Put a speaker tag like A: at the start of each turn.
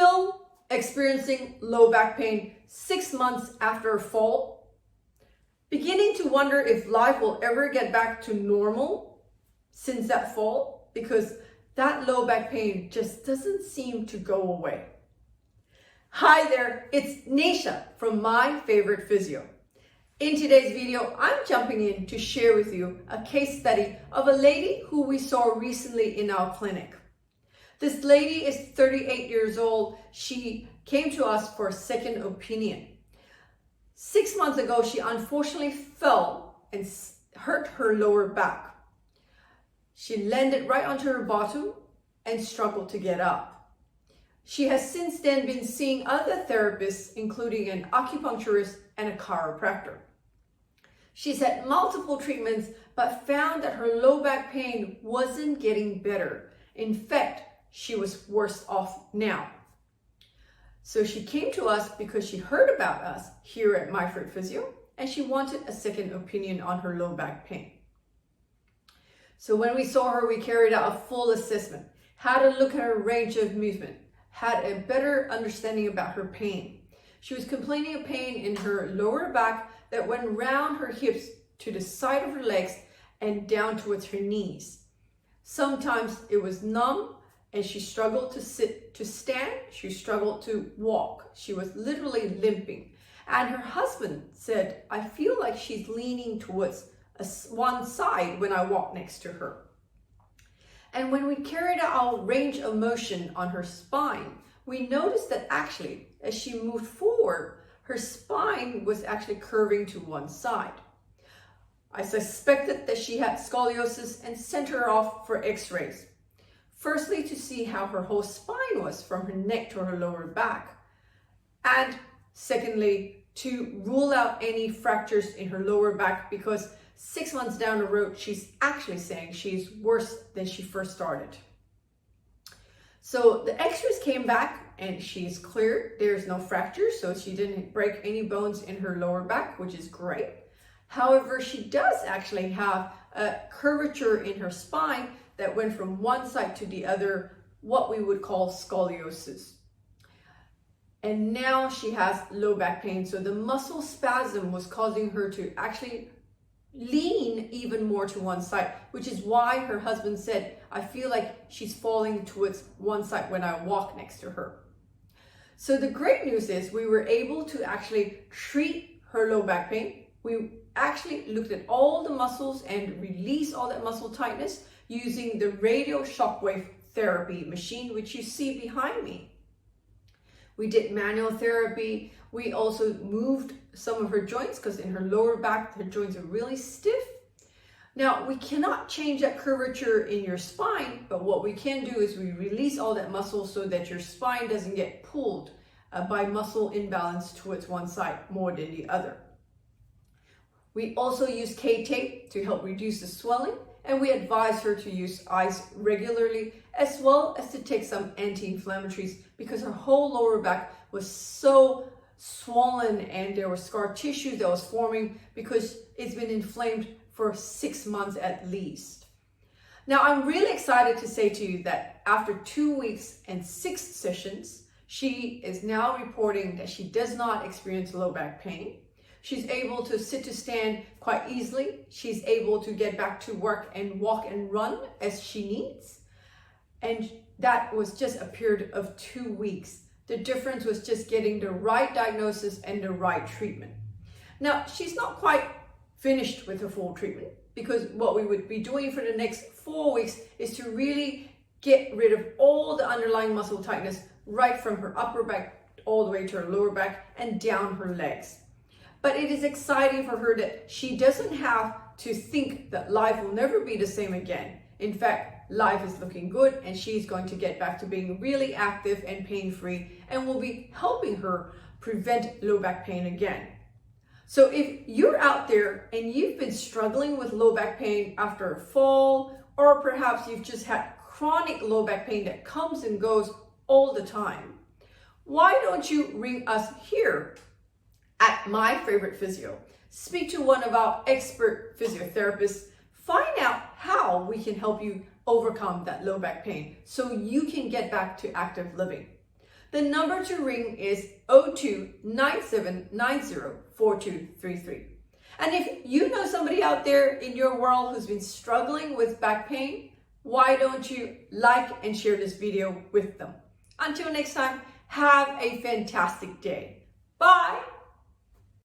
A: Still experiencing low back pain 6 months after a fall? Beginning to wonder if life will ever get back to normal since that fall? Because that low back pain just doesn't seem to go away. Hi there, it's Neesha from My Favourite Physio. In today's video, I'm jumping in to share with you a case study of a lady who we saw recently in our clinic. This lady is 38 years old. She came to us for a second opinion. 6 months ago, she unfortunately fell and hurt her lower back. She landed right onto her bottom and struggled to get up. She has since then been seeing other therapists, including an acupuncturist and a chiropractor. She's had multiple treatments, but found that her low back pain wasn't getting better. In fact, she was worse off now. So she came to us because she heard about us here at My Favourite Physio, and she wanted a second opinion on her low back pain. So when we saw her, we carried out a full assessment, had a look at her range of movement, had a better understanding about her pain. She was complaining of pain in her lower back that went round her hips to the side of her legs and down towards her knees. Sometimes it was numb and she struggled to sit, to stand. She struggled to walk. She was literally limping. And her husband said, I feel like she's leaning towards one side when I walk next to her. And when we carried out our range of motion on her spine, we noticed that actually, as she moved forward, her spine was actually curving to one side. I suspected that she had scoliosis and sent her off for x-rays. Firstly, to see how her whole spine was from her neck to her lower back. And secondly, to rule out any fractures in her lower back, because 6 months down the road, she's actually saying she's worse than she first started. So the x-rays came back and she's cleared. There's no fractures, so she didn't break any bones in her lower back, which is great. However, she does actually have a curvature in her spine that went from one side to the other, what we would call scoliosis. And now she has low back pain. So the muscle spasm was causing her to actually lean even more to one side, which is why her husband said, I feel like she's falling towards one side when I walk next to her. So the great news is we were able to actually treat her low back pain. We actually looked at all the muscles and release all that muscle tightness using the radio shockwave therapy machine, which you see behind me. We did manual therapy. We also moved some of her joints because in her lower back, her joints are really stiff. Now, we cannot change that curvature in your spine, but what we can do is we release all that muscle so that your spine doesn't get pulled by muscle imbalance towards one side more than the other. We also use K-tape to help reduce the swelling, and we advise her to use ice regularly, as well as to take some anti-inflammatories, because her whole lower back was so swollen and there was scar tissue that was forming because it's been inflamed for 6 months at least. Now, I'm really excited to say to you that after 2 weeks and 6 sessions, she is now reporting that she does not experience low back pain. She's able to sit to stand quite easily. She's able to get back to work and walk and run as she needs. And that was just a period of 2 weeks. The difference was just getting the right diagnosis and the right treatment. Now, she's not quite finished with her full treatment, because what we would be doing for the next 4 weeks is to really get rid of all the underlying muscle tightness right from her upper back all the way to her lower back and down her legs. But it is exciting for her that she doesn't have to think that life will never be the same again. In fact, life is looking good and she's going to get back to being really active and pain-free, and will be helping her prevent low back pain again. So if you're out there and you've been struggling with low back pain after a fall, or perhaps you've just had chronic low back pain that comes and goes all the time, why don't you ring us here at My Favourite Physio? Speak to one of our expert physiotherapists, find out how we can help you overcome that low back pain so you can get back to active living. The number to ring is 0297904233. And if you know somebody out there in your world who's been struggling with back pain, why don't you like and share this video with them? Until next time, have a fantastic day. Bye.